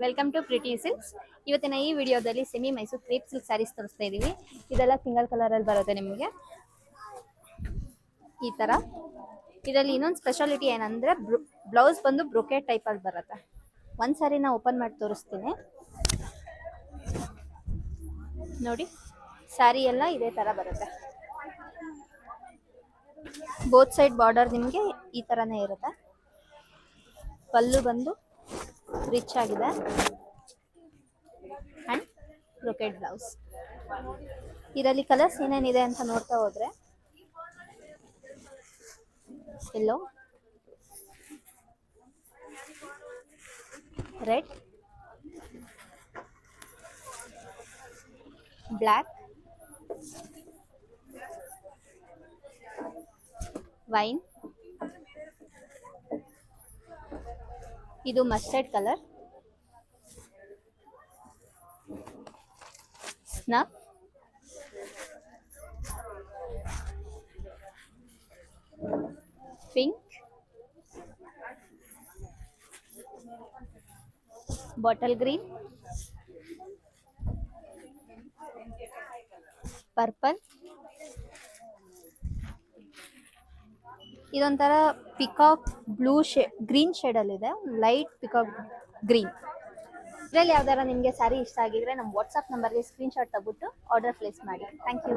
Welcome to pretty silks. ಇವತ್ತಿನ ಈ ವಿಡಿಯೋದಲ್ಲಿ semi Mysuru crepe silk sarees ತೋರಿಸ್ತಾ ಇದೀವಿ. ಇದೆಲ್ಲ ಸಿಂಗಲ್ ಕಲರ್ ಅಲ್ಲಿ ಬರುತ್ತೆ ನಿಮಗೆ ಈ ತರ. ಇದರಲ್ಲಿ ಇನ್ನೊಂದು ಸ್ಪೆಷಾಲಿಟಿ ಏನಂದ್ರೆ ಬ್ಲೌಸ್ ಬಂದು ಬ್ರೊಕೆಟ್ ಟೈಪ್ ಅಲ್ಲಿ ಬರುತ್ತೆ. ಒಂದ್ ಸಾರಿನ ಓಪನ್ ಮಾಡಿ ತೋರಿಸ್ತೀನಿ ನೋಡಿ. ಸ್ಯಾರಿ ಎಲ್ಲ ಇದೇ ತರ ಬರುತ್ತೆ. ಬೋತ್ ಸೈಡ್ ಬಾರ್ಡರ್ ನಿಮಗೆ ಈ ತರನೇ ಇರುತ್ತೆ. ಪಲ್ಲು ಬಂದು ರಿಚ್ ಆಗಿದೆ ಅಂಡ್ ಬ್ರೊಕೆಟ್ ಬ್ಲೌಸ್. ಇದರಲ್ಲಿ ಕಲರ್ಸ್ ಏನೇನಿದೆ ಅಂತ ನೋಡ್ತಾ ಹೋದ್ರೆ, ಯೆಲ್ಲೋ, ರೆಡ್, ಬ್ಲ್ಯಾಕ್, ವೈನ್, ಇದು mustard colour, snuff, pink, bottle green, purple, ಇದೊಂಥರ ಪಿಕಾಕ್ ಬ್ಲೂ ಗ್ರೀನ್ ಶೇಡ್ ಅಲ್ಲಿ ಇದೆ, ಲೈಟ್ ಪಿಕಾಕ್ ಗ್ರೀನ್. ಇದರಲ್ಲಿ ಯಾವ್ದಾರ ನಿಮಗೆ ಸ್ಯಾರಿ ಇಷ್ಟ ಆಗಿದ್ರೆ ನಮ್ಮ ವಾಟ್ಸ್ಆಪ್ ನಂಬರ್ಗೆ ಸ್ಕ್ರೀನ್ ಶಾಟ್ ತಗೊಬಿಟ್ಟು ಆರ್ಡರ್ ಪ್ಲೇಸ್ ಮಾಡಿ. Thank you.